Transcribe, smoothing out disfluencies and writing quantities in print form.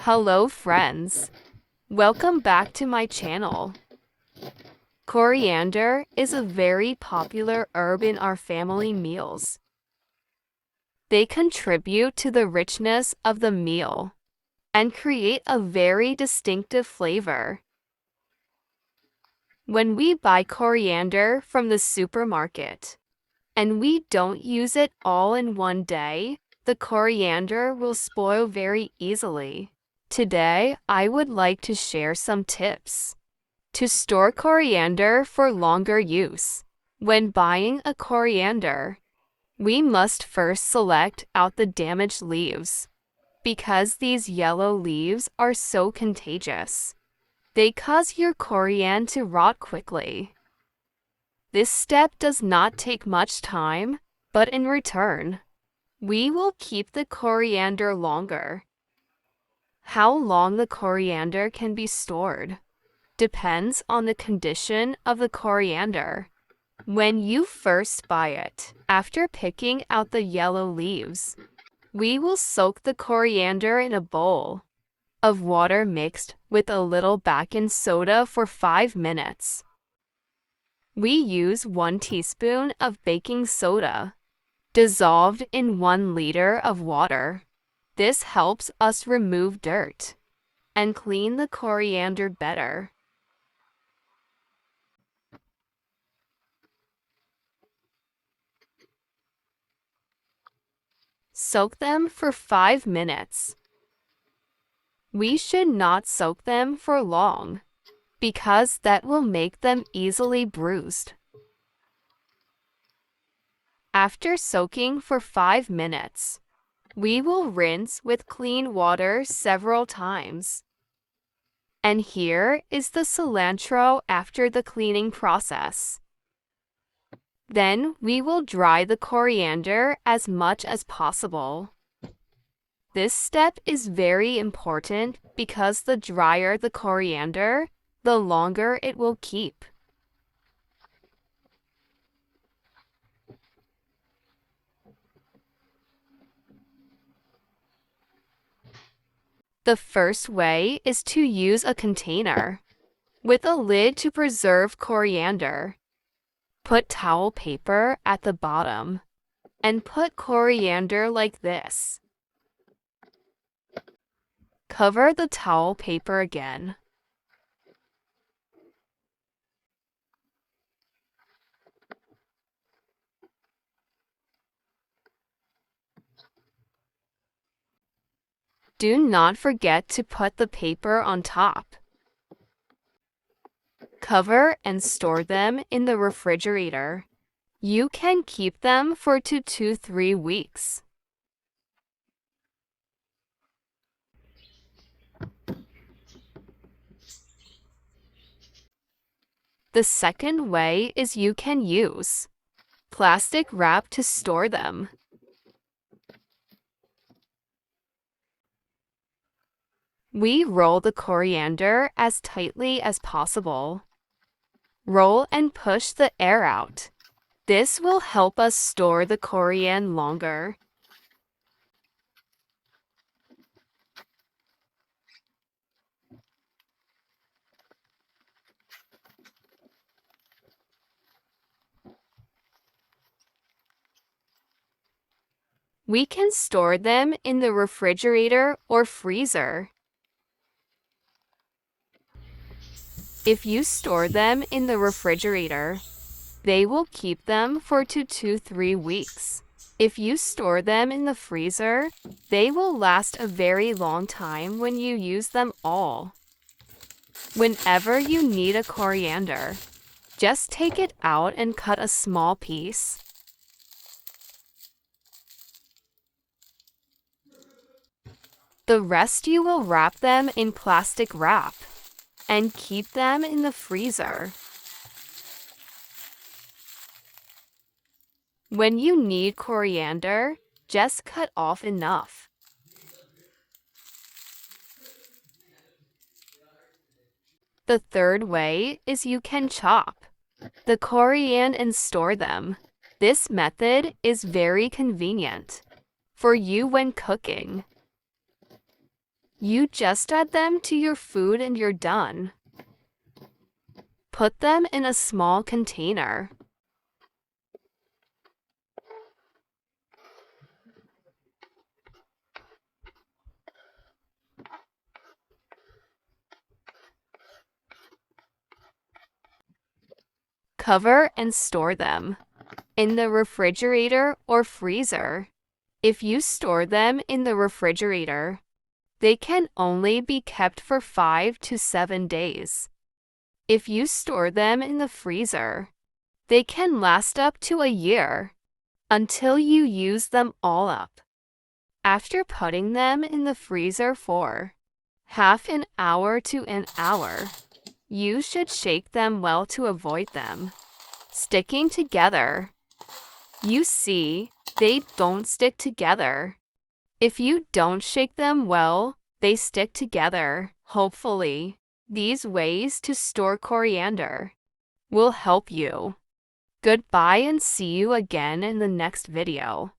Hello friends, welcome back to my channel. Coriander is a very popular herb in our family meals. They contribute to the richness of the meal and create a very distinctive flavor. When we buy coriander from the supermarket and we don't use it all in one day, the coriander will spoil very easily. Today, I would like to share some tips to store coriander for longer use. When buying a coriander, we must first select out the damaged leaves because these yellow leaves are so contagious. They cause your coriander to rot quickly. This step does not take much time, but in return, we will keep the coriander longer. How long the coriander can be stored depends on the condition of the coriander. When you first buy it, after picking out the yellow leaves, we will soak the coriander in a bowl of water mixed with a little baking soda for 5 minutes. We use 1 teaspoon of baking soda dissolved in 1 liter of water. This helps us remove dirt and clean the coriander better. Soak them for 5 minutes. We should not soak them for long because that will make them easily bruised. After soaking for 5 minutes, we will rinse with clean water several times. And here is the cilantro after the cleaning process. Then we will dry the coriander as much as possible. This step is very important because the drier the coriander, the longer it will keep. The first way is to use a container with a lid to preserve coriander. Put towel paper at the bottom and put coriander like this. Cover the towel paper again. Do not forget to put the paper on top. Cover and store them in the refrigerator. You can keep them for 2 to 3 weeks. The second way is you can use plastic wrap to store them. We roll the coriander as tightly as possible. Roll and push the air out. This will help us store the coriander longer. We can store them in the refrigerator or freezer. If you store them in the refrigerator, they will keep them for 2 to 3 weeks. If you store them in the freezer, they will last a very long time when you use them all. Whenever you need a coriander, just take it out and cut a small piece. The rest you will wrap them in plastic wrap and keep them in the freezer. When you need coriander, just cut off enough. The third way is you can chop the coriander and store them. This method is very convenient for you when cooking. You just add them to your food and you're done. Put them in a small container. Cover and store them in the refrigerator or freezer. If you store them in the refrigerator, they can only be kept for 5 to 7 days. If you store them in the freezer, they can last up to a year until you use them all up. After putting them in the freezer for half an hour to an hour, you should shake them well to avoid them sticking together. You see, they don't stick together. If you don't shake them well, they stick together. Hopefully, these ways to store coriander will help you. Goodbye and see you again in the next video.